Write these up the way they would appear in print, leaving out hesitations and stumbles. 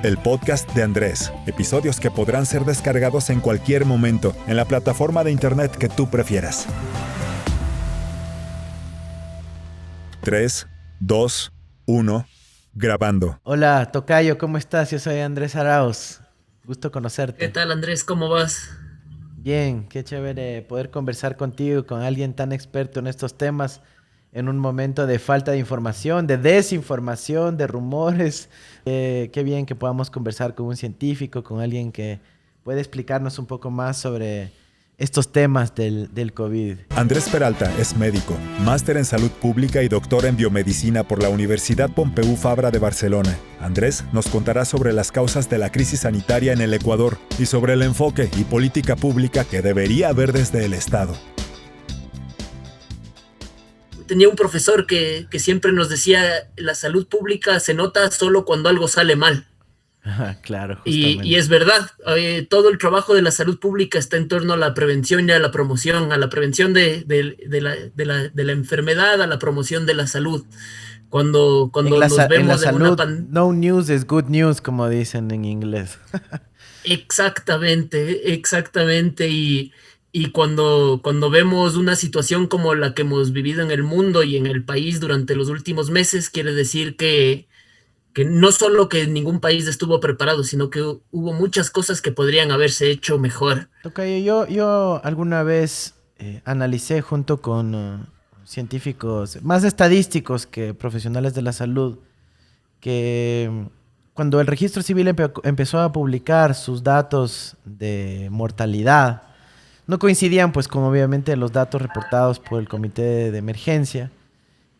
el podcast de Andrés. Episodios que podrán ser descargados en cualquier momento, en la plataforma de internet que tú prefieras. 3, 2, 1, grabando. Hola, tocayo, ¿cómo estás? Yo soy Andrés Arauz. Gusto conocerte. ¿Qué tal, Andrés? ¿Cómo vas? Bien, qué chévere poder conversar contigo, con alguien tan experto en estos temas, en un momento de falta de información, de desinformación, de rumores. Qué bien que podamos conversar con un científico, con alguien que puede explicarnos un poco más sobre estos temas del COVID. Andrés Peralta es médico, máster en salud pública y doctor en biomedicina por la Universidad Pompeu Fabra de Barcelona. Andrés nos contará sobre las causas de la crisis sanitaria en el Ecuador y sobre el enfoque y política pública que debería haber desde el Estado. Tenía un profesor que siempre nos decía, la salud pública se nota solo cuando algo sale mal. Claro, justamente. Y es verdad, todo el trabajo de la salud pública está en torno a la prevención y a la promoción, a la prevención de la enfermedad, a la promoción de la salud. Cuando nos en la vemos en una salud, no news is good news, como dicen en inglés. Exactamente. Y cuando vemos una situación como la que hemos vivido en el mundo y en el país durante los últimos meses, quiere decir que no solo que ningún país estuvo preparado, sino que hubo muchas cosas que podrían haberse hecho mejor. Tocayo, yo alguna vez analicé junto con científicos más estadísticos que profesionales de la salud que cuando el registro civil empezó a publicar sus datos de mortalidad, no coincidían pues con obviamente los datos reportados por el comité de emergencia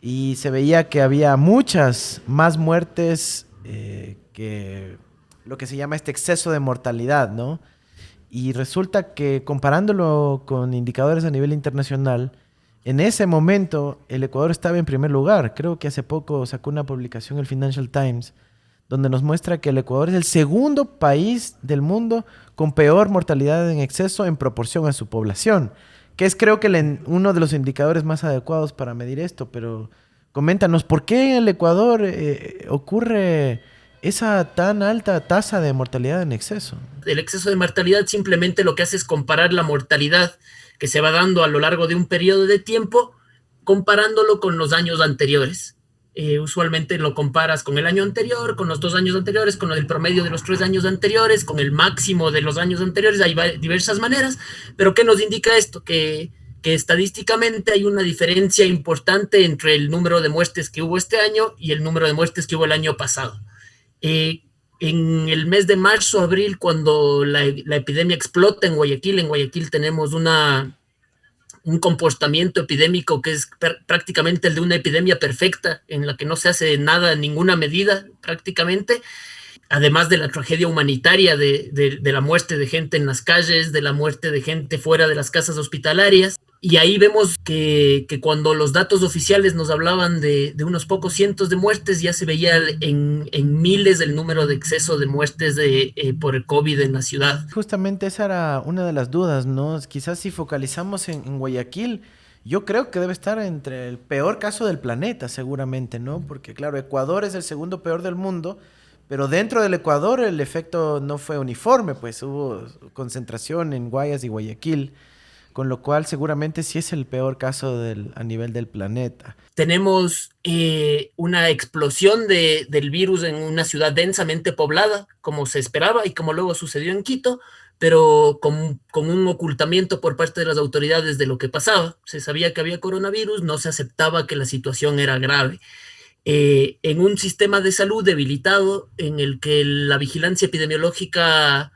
y se veía que había muchas más muertes que lo que se llama este exceso de mortalidad, ¿no? Y resulta que comparándolo con indicadores a nivel internacional, en ese momento el Ecuador estaba en primer lugar. Creo que hace poco sacó una publicación el Financial Times donde nos muestra que el Ecuador es el segundo país del mundo con peor mortalidad en exceso en proporción a su población, que es creo que uno de los indicadores más adecuados para medir esto. Pero coméntanos, ¿por qué en el Ecuador ocurre esa tan alta tasa de mortalidad en exceso? El exceso de mortalidad simplemente lo que hace es comparar la mortalidad que se va dando a lo largo de un periodo de tiempo, comparándolo con los años anteriores. Usualmente lo comparas con el año anterior, con los 2 años anteriores, con el promedio de los 3 años anteriores, con el máximo de los años anteriores. Hay diversas maneras, pero ¿qué nos indica esto? Que estadísticamente hay una diferencia importante entre el número de muertes que hubo este año y el número de muertes que hubo el año pasado. En el mes de marzo, abril, cuando la epidemia explota en Guayaquil tenemos un comportamiento epidémico que es prácticamente el de una epidemia perfecta, en la que no se hace nada, ninguna medida prácticamente, además de la tragedia humanitaria de la muerte de gente en las calles, de la muerte de gente fuera de las casas hospitalarias. Y ahí vemos que cuando los datos oficiales nos hablaban de unos pocos cientos de muertes, ya se veía en miles el número de exceso de muertes por el COVID en la ciudad. Justamente esa era una de las dudas, ¿no? Quizás si focalizamos en Guayaquil, yo creo que debe estar entre el peor caso del planeta, seguramente, ¿no? Porque claro, Ecuador es el segundo peor del mundo, pero dentro del Ecuador el efecto no fue uniforme, pues hubo concentración en Guayas y Guayaquil, con lo cual seguramente sí es el peor caso a nivel del planeta. Tenemos una explosión del virus en una ciudad densamente poblada, como se esperaba y como luego sucedió en Quito, pero con un ocultamiento por parte de las autoridades de lo que pasaba. Se sabía que había coronavirus, no se aceptaba que la situación era grave. En un sistema de salud debilitado, en el que la vigilancia epidemiológica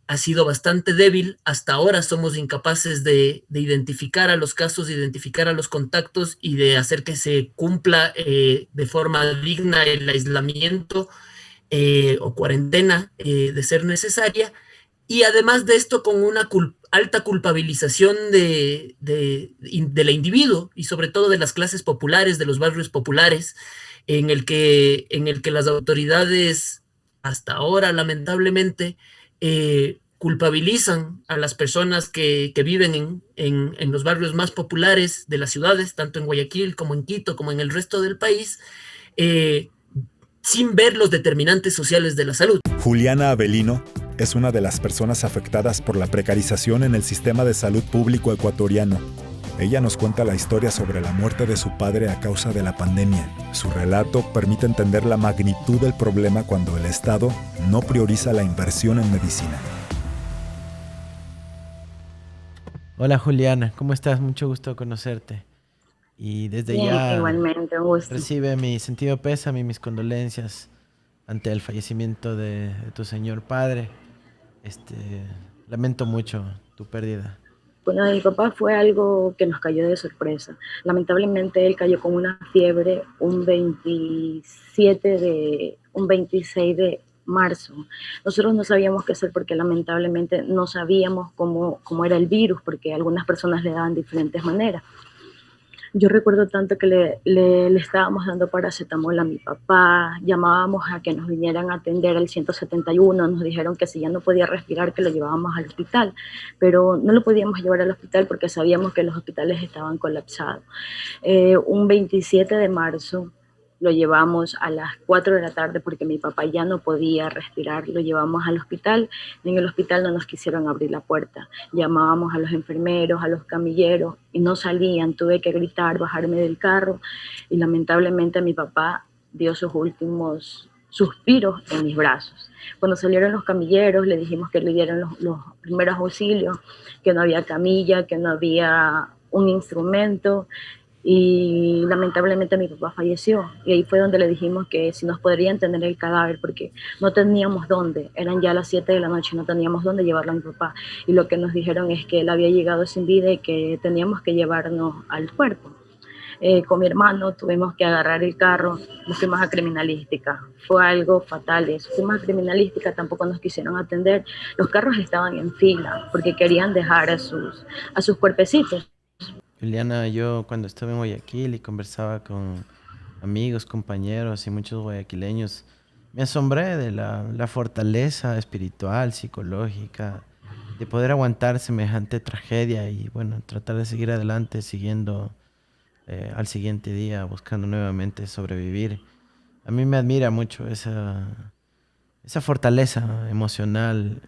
ha sido bastante débil. Hasta ahora somos incapaces de identificar a los casos, de identificar a los contactos y de hacer que se cumpla de forma digna el aislamiento o cuarentena de ser necesaria. Y además de esto, con una alta culpabilización del individuo y sobre todo de las clases populares, de los barrios populares, en el que las autoridades hasta ahora, lamentablemente, culpabilizan a las personas que viven en los barrios más populares de las ciudades, tanto en Guayaquil como en Quito, como en el resto del país, sin ver los determinantes sociales de la salud. Juliana Avelino es una de las personas afectadas por la precarización en el sistema de salud público ecuatoriano. Ella nos cuenta la historia sobre la muerte de su padre a causa de la pandemia. Su relato permite entender la magnitud del problema cuando el Estado no prioriza la inversión en medicina. Hola Juliana, ¿cómo estás? Mucho gusto conocerte. Y desde Bien, ya igualmente, un gusto. recibe mi sentido pésame y mis condolencias ante el fallecimiento de tu señor padre. Lamento mucho tu pérdida. Bueno, mi papá fue algo que nos cayó de sorpresa. Lamentablemente él cayó con una fiebre un 26 de marzo. Nosotros no sabíamos qué hacer porque lamentablemente no sabíamos cómo era el virus, porque algunas personas le daban diferentes maneras. Yo recuerdo tanto que le estábamos dando paracetamol a mi papá, llamábamos a que nos vinieran a atender al 171, nos dijeron que si ya no podía respirar que lo llevábamos al hospital, pero no lo podíamos llevar al hospital porque sabíamos que los hospitales estaban colapsados. Un 27 de marzo lo llevamos a las 4 de la tarde porque mi papá ya no podía respirar, lo llevamos al hospital, en el hospital no nos quisieron abrir la puerta, llamábamos a los enfermeros, a los camilleros y no salían, tuve que gritar, bajarme del carro y lamentablemente mi papá dio sus últimos suspiros en mis brazos. Cuando salieron los camilleros le dijimos que le dieran los primeros auxilios, que no había camilla, que no había un instrumento, y lamentablemente mi papá falleció y ahí fue donde le dijimos que si nos podrían tener el cadáver porque no teníamos dónde, eran ya las 7 de la noche, no teníamos dónde llevarlo a mi papá y lo que nos dijeron es que él había llegado sin vida y que teníamos que llevarnos al cuerpo. Con mi hermano tuvimos que agarrar el carro, nos fuimos a criminalística, fue algo fatal eso, fuimos a criminalística, tampoco nos quisieron atender, los carros estaban en fila porque querían dejar a sus cuerpecitos. Juliana, yo cuando estaba en Guayaquil y conversaba con amigos, compañeros y muchos guayaquileños, me asombré de la fortaleza espiritual, psicológica, de poder aguantar semejante tragedia y bueno, tratar de seguir adelante, siguiendo al siguiente día, buscando nuevamente sobrevivir. A mí me admira mucho esa fortaleza emocional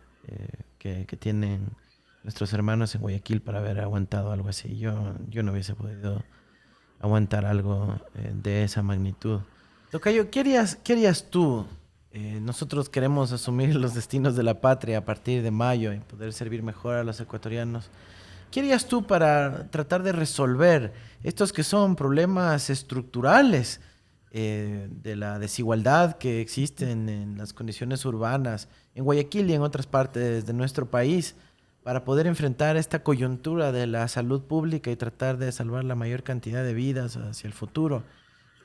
que tienen nuestros hermanos en Guayaquil para haber aguantado algo así. Yo no hubiese podido aguantar algo de esa magnitud. Tocayo, ¿qué harías tú? Nosotros queremos asumir los destinos de la patria a partir de mayo y poder servir mejor a los ecuatorianos. ¿Qué harías tú para tratar de resolver estos que son problemas estructurales de la desigualdad que existen en las condiciones urbanas, en Guayaquil y en otras partes de nuestro país, para poder enfrentar esta coyuntura de la salud pública y tratar de salvar la mayor cantidad de vidas hacia el futuro?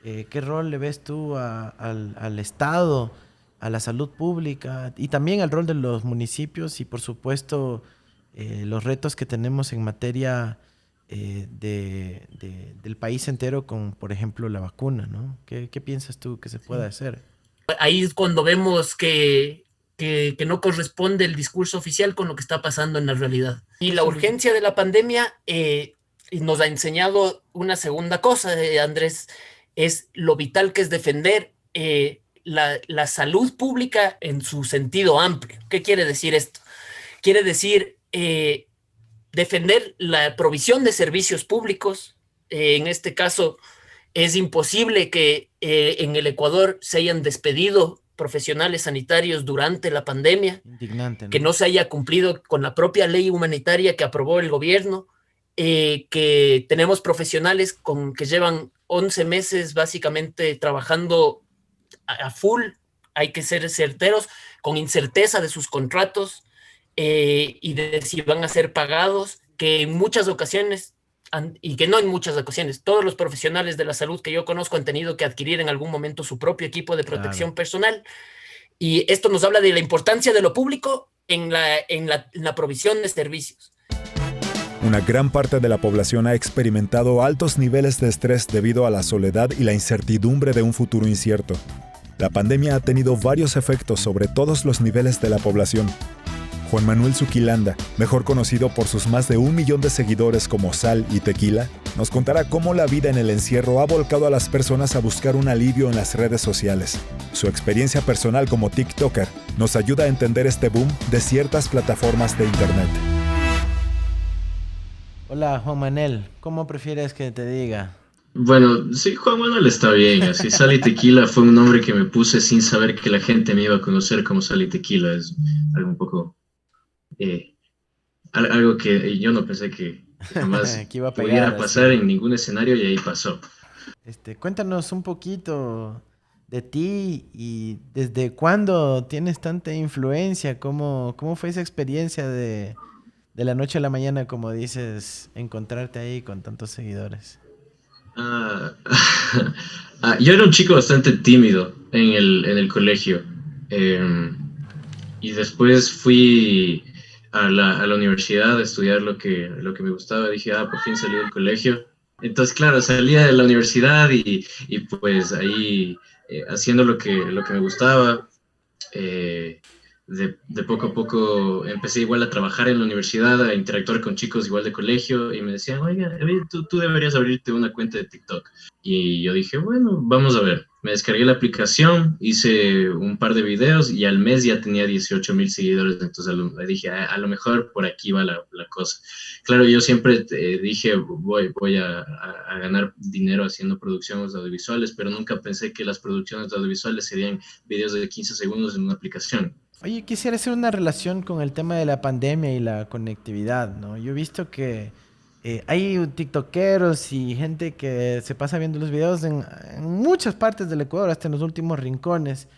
¿Qué rol le ves tú al Estado, a la salud pública y también al rol de los municipios y por supuesto los retos que tenemos en materia del país entero con, por ejemplo, la vacuna, ¿no? ¿Qué piensas tú que se pueda hacer? Ahí es cuando vemos que no corresponde el discurso oficial con lo que está pasando en la realidad. Y la urgencia de la pandemia nos ha enseñado una segunda cosa, Andrés, es lo vital que es defender la salud pública en su sentido amplio. ¿Qué quiere decir esto? Quiere decir defender la provisión de servicios públicos. En este caso, es imposible que en el Ecuador se hayan despedido profesionales sanitarios durante la pandemia. Indignante, ¿no? Que no se haya cumplido con la propia ley humanitaria que aprobó el gobierno, que tenemos profesionales que llevan 11 meses básicamente trabajando a full, hay que ser certeros, con incerteza de sus contratos y de si van a ser pagados, que en muchas ocasiones, y que no en muchas ocasiones, todos los profesionales de la salud que yo conozco han tenido que adquirir en algún momento su propio equipo de protección personal. Y esto nos habla de la importancia de lo público en la provisión de servicios. Una gran parte de la población ha experimentado altos niveles de estrés debido a la soledad y la incertidumbre de un futuro incierto. La pandemia ha tenido varios efectos sobre todos los niveles de la población. Juan Manuel Zuquilanda, mejor conocido por sus más de 1 millón de seguidores como Sal y Tequila, Nos contará cómo la vida en el encierro ha volcado a las personas a buscar un alivio en las redes sociales. Su experiencia personal como TikToker nos ayuda a entender este boom de ciertas plataformas de Internet. Hola, Juan Manuel. ¿Cómo prefieres que te diga? Bueno, sí, Juan Manuel está bien. Así Sal y Tequila fue un nombre que me puse sin saber que la gente me iba a conocer como Sal y Tequila. Es algo un poco, algo que yo no pensé que jamás Que iba a pudiera pegar pasar así. en ningún escenario y ahí pasó. Cuéntanos un poquito de ti y desde cuándo tienes tanta influencia. ¿Cómo fue esa experiencia de la noche a la mañana, como dices, encontrarte ahí con tantos seguidores? Ah, yo era un chico bastante tímido en el colegio. eh, y después fui a la universidad a estudiar lo que me gustaba. Dije, por fin salí del colegio. Entonces, claro, salía de la universidad y pues ahí haciendo lo que me gustaba. eh, de poco a poco empecé igual a trabajar en la universidad, a interactuar con chicos igual de colegio y me decían, oiga, tú deberías abrirte una cuenta de TikTok. Y yo dije, bueno, vamos a ver. Me descargué la aplicación, hice un par de videos y al mes ya tenía 18,000 seguidores. Entonces le dije, a lo mejor por aquí va la cosa. Claro, yo siempre dije, voy a ganar dinero haciendo producciones audiovisuales, pero nunca pensé que las producciones audiovisuales serían videos de 15 segundos en una aplicación. Oye, quisiera hacer una relación con el tema de la pandemia y la conectividad, ¿no? Yo he visto que hay tiktokeros y gente que se pasa viendo los videos en muchas partes del Ecuador, hasta en los últimos rincones.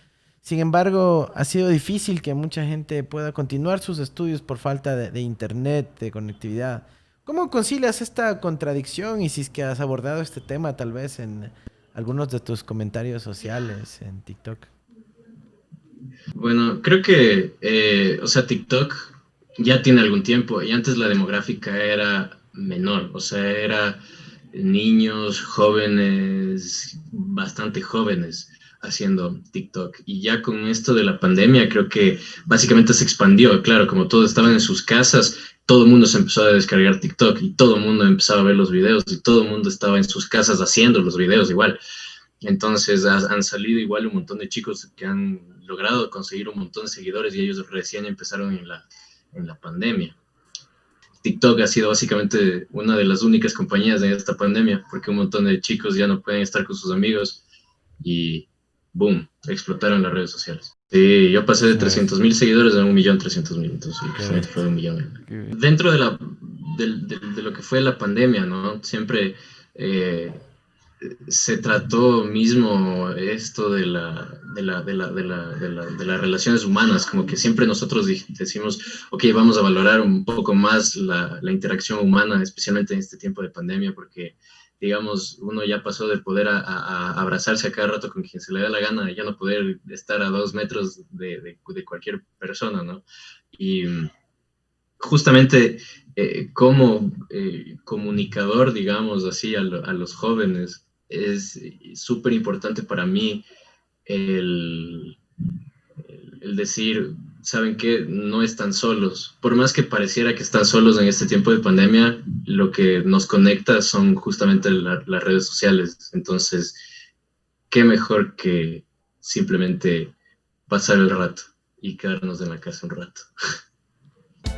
Sin embargo, ha sido difícil que mucha gente pueda continuar sus estudios por falta de internet, de conectividad. ¿Cómo concilias esta contradicción y si es que has abordado este tema tal vez en algunos de tus comentarios sociales en TikTok? Bueno, creo que, o sea, TikTok ya tiene algún tiempo y antes la demográfica era menor, o sea, era niños, jóvenes, bastante jóvenes haciendo TikTok. Y ya con esto de la pandemia, creo que básicamente se expandió, claro, como todos estaban en sus casas, todo el mundo se empezó a descargar TikTok y todo el mundo empezaba a ver los videos y todo el mundo estaba en sus casas haciendo los videos igual. Entonces han salido igual un montón de chicos que han logrado conseguir un montón de seguidores y ellos recién empezaron en la pandemia. TikTok ha sido básicamente una de las únicas compañías de esta pandemia porque un montón de chicos ya no pueden estar con sus amigos y boom, explotaron las redes sociales. Sí, yo pasé de 300,000 seguidores a 1,300,000, entonces Qué, fue 1 millón. qué- Dentro de lo que fue la pandemia, ¿no? Siempre se trató mismo esto de las relaciones humanas, como que siempre nosotros decimos, ok, vamos a valorar un poco más la interacción humana, especialmente en este tiempo de pandemia, porque, digamos, uno ya pasó de poder a abrazarse a cada rato con quien se le da la gana, ya no poder estar a 2 metros de cualquier persona, ¿no? Y justamente como comunicador, digamos así, a los jóvenes, es súper importante para mí el, el decir, ¿saben qué? No están solos. Por más que pareciera que están solos en este tiempo de pandemia, lo que nos conecta son justamente las redes sociales. Entonces, ¿qué mejor que simplemente pasar el rato y quedarnos en la casa un rato?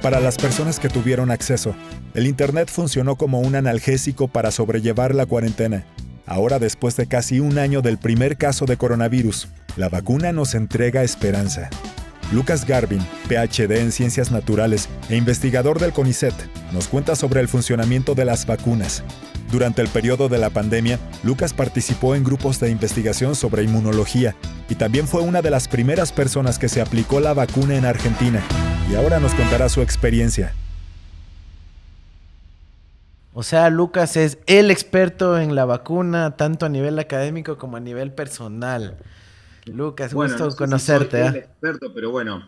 Para las personas que tuvieron acceso, el Internet funcionó como un analgésico para sobrellevar la cuarentena. Ahora, después de casi un año del primer caso de coronavirus, la vacuna nos entrega esperanza. Lucas Garvin, PhD en Ciencias Naturales e investigador del CONICET, nos cuenta sobre el funcionamiento de las vacunas. Durante el periodo de la pandemia, Lucas participó en grupos de investigación sobre inmunología y también fue una de las primeras personas que se aplicó la vacuna en Argentina. Y ahora nos contará su experiencia. O sea, Lucas es el experto en la vacuna, tanto a nivel académico como a nivel personal. Lucas, Bueno, no gusto sé si soy conocerte, el ¿eh? experto, pero bueno,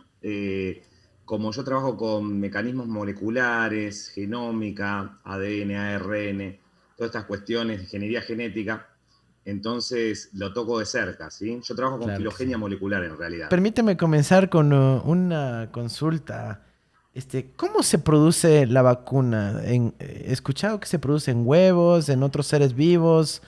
como yo trabajo con mecanismos moleculares, genómica, ADN, ARN, todas estas cuestiones de ingeniería genética, entonces lo toco de cerca, ¿sí? Yo trabajo con Claro que sí. filogenia molecular en realidad. Permíteme comenzar con una consulta. ¿Cómo se produce la vacuna? He escuchado que se produce en huevos, en otros seres vivos,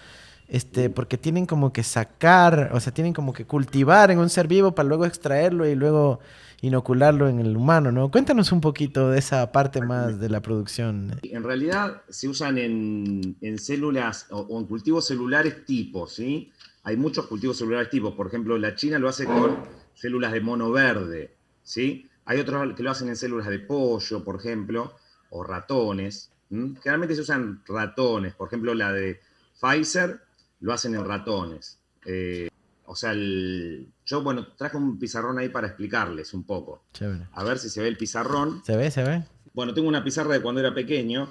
porque tienen como que sacar, o sea, tienen como que cultivar en un ser vivo para luego extraerlo y luego inocularlo en el humano, ¿no? Cuéntanos un poquito de esa parte más de la producción. En realidad se usan en células o en cultivos celulares tipos, ¿sí? Hay muchos cultivos celulares tipos. Por ejemplo, la China lo hace con células de mono verde, ¿sí? Hay otros que lo hacen en células de pollo, por ejemplo, o ratones. Generalmente se usan ratones. Por ejemplo, la de Pfizer lo hacen en ratones. Yo, traje un pizarrón ahí para explicarles un poco. Chévere. A ver si se ve el pizarrón. ¿Se ve? Bueno, tengo una pizarra de cuando era pequeño,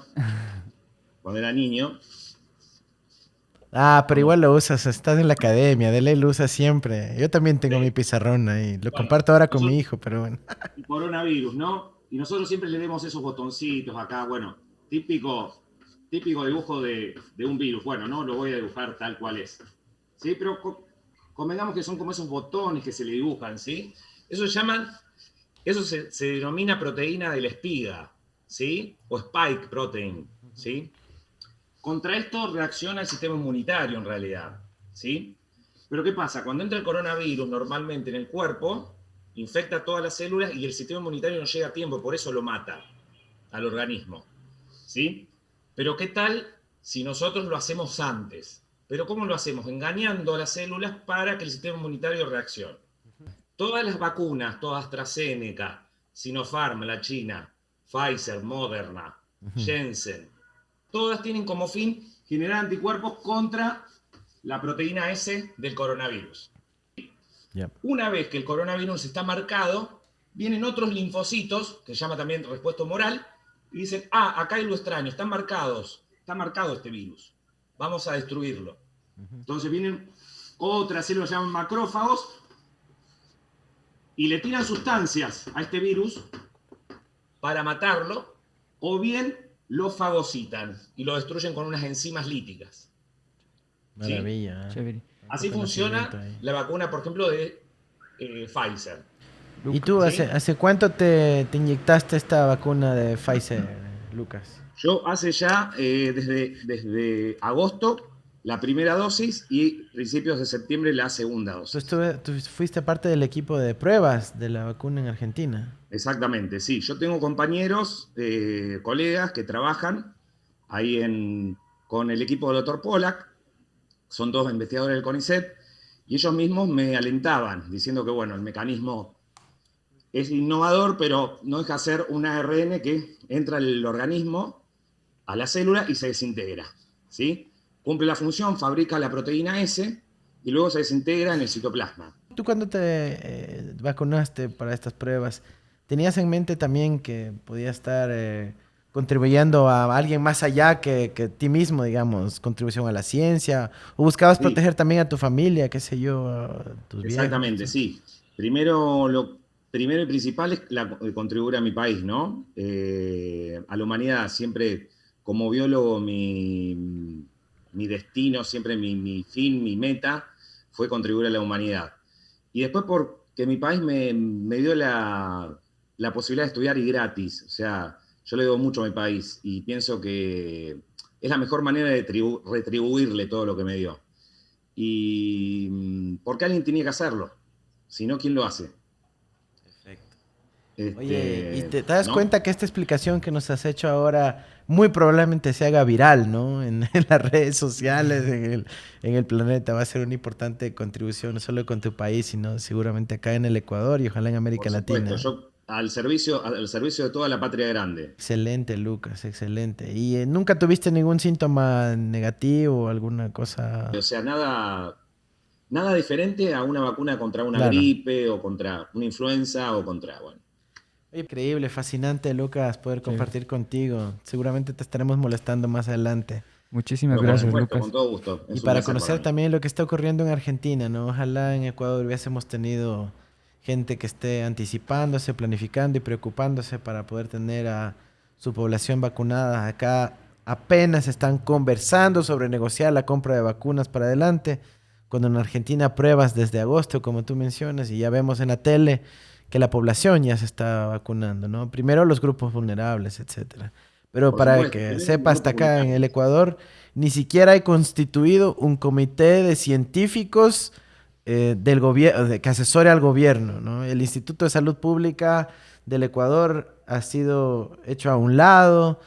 cuando era niño. Ah, pero igual lo usas, estás en la academia, de ley lo usas siempre. Yo también tengo mi pizarrón ahí, lo comparto ahora con mi hijo, pero bueno. El coronavirus, ¿no? Y nosotros siempre le demos esos botoncitos acá, típico dibujo de un virus. Bueno, no lo voy a dibujar tal cual es, ¿sí? Pero convengamos que son como esos botones que se le dibujan, ¿sí? Eso se denomina proteína de la espiga, ¿sí? O spike protein, ¿sí? Contra esto reacciona el sistema inmunitario en realidad, ¿sí? Pero ¿qué pasa? Cuando entra el coronavirus normalmente en el cuerpo, infecta todas las células y el sistema inmunitario no llega a tiempo, por eso lo mata al organismo, ¿sí? Pero ¿qué tal si nosotros lo hacemos antes? ¿Pero cómo lo hacemos? Engañando a las células para que el sistema inmunitario reaccione. Todas las vacunas, toda AstraZeneca, Sinopharm, la China, Pfizer, Moderna, Janssen, todas tienen como fin generar anticuerpos contra la proteína S del coronavirus. Yep. Una vez que el coronavirus está marcado, vienen otros linfocitos, que se llama también respuesta humoral, y dicen, acá hay lo extraño, está marcado este virus, vamos a destruirlo. Entonces vienen otras células que se llaman macrófagos y le tiran sustancias a este virus para matarlo, o bien lo fagocitan y lo destruyen con unas enzimas líticas. Maravilla. ¿Sí? Así funciona la vacuna, por ejemplo, de Pfizer. ¿Y tú hace cuánto te inyectaste esta vacuna de Pfizer, Lucas? Yo hace ya desde agosto la primera dosis y principios de septiembre la segunda dosis. Tú fuiste parte del equipo de pruebas de la vacuna en Argentina. Exactamente, sí. Yo tengo compañeros, colegas que trabajan ahí con el equipo del Dr. Pollack, son todos investigadores del CONICET, y ellos mismos me alentaban, diciendo que el mecanismo es innovador, pero no deja de ser un ARN que entra al organismo, a la célula y se desintegra, ¿sí? Cumple la función, fabrica la proteína S y luego se desintegra en el citoplasma. Tú cuando te vacunaste para estas pruebas, ¿tenías en mente también que podía estar contribuyendo a alguien más allá que ti mismo, digamos, contribución a la ciencia? ¿O buscabas proteger también a tu familia, qué sé yo, a tus viejos? Exactamente, sí. Primero y principal es contribuir a mi país, ¿no? A la humanidad. Siempre, como biólogo, mi destino, siempre mi fin, mi meta, fue contribuir a la humanidad. Y después porque mi país me dio la posibilidad de estudiar y gratis. O sea, yo le debo mucho a mi país y pienso que es la mejor manera de retribuirle todo lo que me dio. Y porque alguien tenía que hacerlo. Si no, ¿quién lo hace? Oye, y te das cuenta que esta explicación que nos has hecho ahora muy probablemente se haga viral, ¿no? En las redes sociales, en el planeta. Va a ser una importante contribución, no solo con tu país, sino seguramente acá en el Ecuador y ojalá en América Latina. Yo al servicio de toda la patria grande. Excelente, Lucas, excelente. ¿Y nunca tuviste ningún síntoma negativo o alguna cosa? O sea, nada diferente a una vacuna contra una gripe o contra una influenza o contra, Increíble, fascinante, Lucas, poder compartir contigo. Seguramente te estaremos molestando más adelante. Muchísimas gracias, Lucas. Con todo gusto. Y para conocer también lo que está ocurriendo en Argentina, ¿no? Ojalá en Ecuador hubiésemos tenido gente que esté anticipándose, planificando y preocupándose para poder tener a su población vacunada. Acá apenas están conversando sobre negociar la compra de vacunas para adelante, cuando en Argentina pruebas desde agosto, como tú mencionas, y ya vemos en la tele que la población ya se está vacunando, ¿no? Primero los grupos vulnerables, etcétera. Pero Por para supuesto, que tenemos sepa, un hasta grupo acá en vulnerable. el Ecuador ni siquiera hay constituido un comité de científicos del gobierno, que asesore al gobierno, ¿no? El Instituto de Salud Pública del Ecuador ha sido hecho a un lado.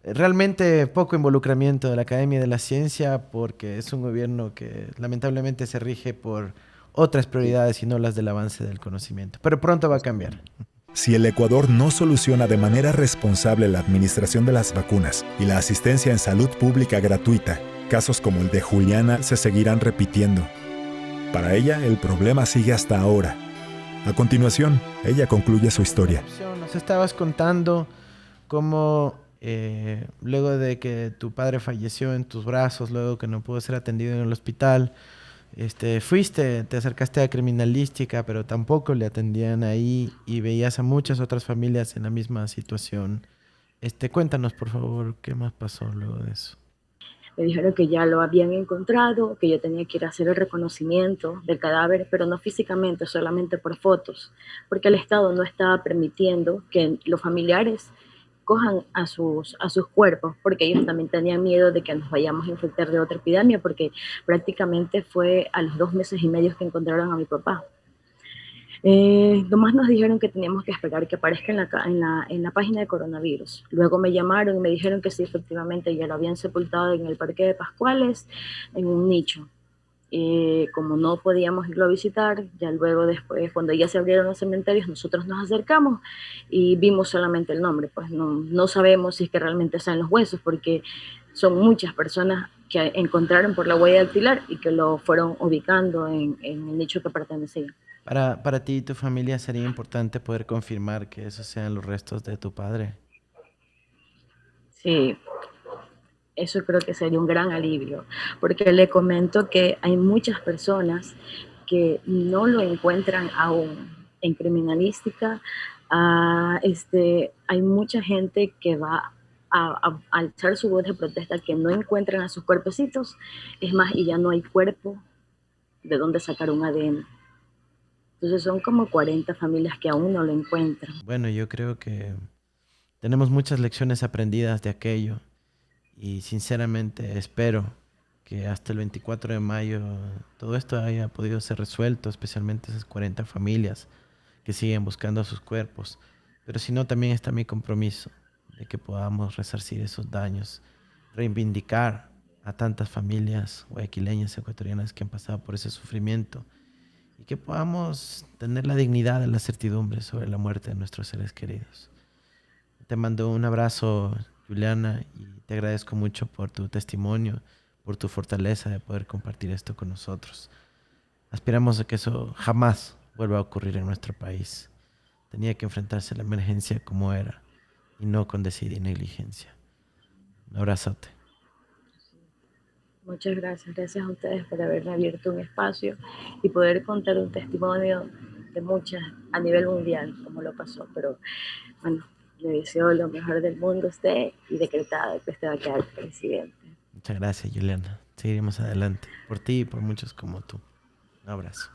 Realmente poco involucramiento de la Academia de la Ciencia porque es un gobierno que lamentablemente se rige por otras Sí, prioridades y no las del avance del conocimiento. Pero pronto va a cambiar. Si el Ecuador no soluciona de manera responsable la administración de las vacunas y la asistencia en salud pública gratuita, casos como el de Juliana se seguirán repitiendo. Para ella, el problema sigue hasta ahora. A continuación, ella concluye su historia. Nos estabas contando cómo luego de que tu padre falleció en tus brazos, luego que no pudo ser atendido en el hospital, te acercaste a criminalística, pero tampoco le atendían ahí y veías a muchas otras familias en la misma situación. Cuéntanos, por favor, qué más pasó luego de eso. Me dijeron que ya lo habían encontrado, que yo tenía que ir a hacer el reconocimiento del cadáver, pero no físicamente, solamente por fotos, porque el Estado no estaba permitiendo que los familiares cojan a sus cuerpos, porque ellos también tenían miedo de que nos vayamos a infectar de otra epidemia, porque prácticamente fue a los 2 meses y medio que encontraron a mi papá. Nomás nos dijeron que teníamos que esperar que aparezca en la página de coronavirus. Luego me llamaron y me dijeron que sí, efectivamente ya lo habían sepultado en el Parque de Pascuales, en un nicho. Como no podíamos irlo a visitar, ya luego después, cuando ya se abrieron los cementerios, nosotros nos acercamos y vimos solamente el nombre. Pues no sabemos si es que realmente están los huesos, porque son muchas personas que encontraron por la huella dactilar y que lo fueron ubicando en el nicho que pertenecía. Para ti y tu familia sería importante poder confirmar que esos sean los restos de tu padre. Sí, eso creo que sería un gran alivio, porque le comento que hay muchas personas que no lo encuentran aún en criminalística. Hay mucha gente que va a alzar su voz de protesta que no encuentran a sus cuerpecitos, es más, y ya no hay cuerpo de dónde sacar un ADN. Entonces son como 40 familias que aún no lo encuentran. Bueno, yo creo que tenemos muchas lecciones aprendidas de aquello y sinceramente espero que hasta el 24 de mayo todo esto haya podido ser resuelto, especialmente esas 40 familias que siguen buscando sus cuerpos. Pero si no, también está mi compromiso de que podamos resarcir esos daños, reivindicar a tantas familias guayaquileñas, ecuatorianas que han pasado por ese sufrimiento y que podamos tener la dignidad de la certidumbre sobre la muerte de nuestros seres queridos. Te mando un abrazo, Juliana, y te agradezco mucho por tu testimonio, por tu fortaleza de poder compartir esto con nosotros. Aspiramos a que eso jamás vuelva a ocurrir en nuestro país. Tenía que enfrentarse a la emergencia como era y no con desidia y negligencia. Un abrazote. Muchas gracias a ustedes por haberme abierto un espacio y poder contar un testimonio de muchas a nivel mundial, como lo pasó. Pero bueno, le deseo lo mejor del mundo a usted y decretado que usted va a quedar presidente. Muchas gracias, Juliana. Seguiremos adelante por ti y por muchos como tú. Un abrazo.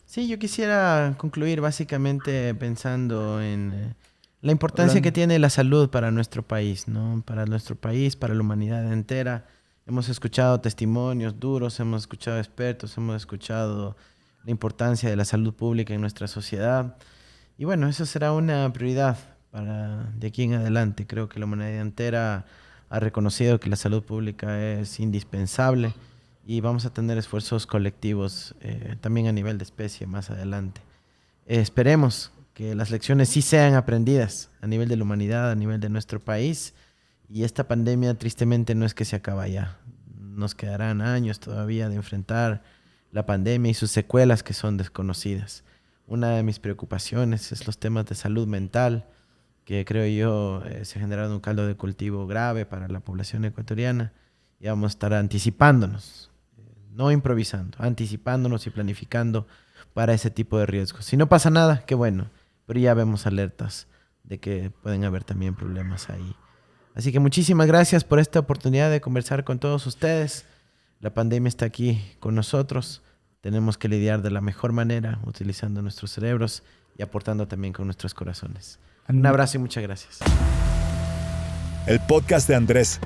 Sí, yo quisiera concluir básicamente pensando en la importancia que tiene la salud para nuestro país, ¿no? Para nuestro país, para la humanidad entera. Hemos escuchado testimonios duros, hemos escuchado expertos, hemos escuchado la importancia de la salud pública en nuestra sociedad. Y bueno, eso será una prioridad para de aquí en adelante. Creo que la humanidad entera ha reconocido que la salud pública es indispensable y vamos a tener esfuerzos colectivos también a nivel de especie más adelante. Esperemos que las lecciones sí sean aprendidas a nivel de la humanidad, a nivel de nuestro país. Y esta pandemia tristemente no es que se acaba ya. Nos quedarán años todavía de enfrentar la pandemia y sus secuelas que son desconocidas. Una de mis preocupaciones es los temas de salud mental, que creo yo se ha generado un caldo de cultivo grave para la población ecuatoriana. Y vamos a estar anticipándonos, no improvisando, anticipándonos y planificando para ese tipo de riesgos. Si no pasa nada, qué bueno, pero ya vemos alertas de que pueden haber también problemas ahí. Así que muchísimas gracias por esta oportunidad de conversar con todos ustedes. La pandemia está aquí con nosotros. Tenemos que lidiar de la mejor manera, utilizando nuestros cerebros y aportando también con nuestros corazones. Un abrazo y muchas gracias. El podcast de Andrés,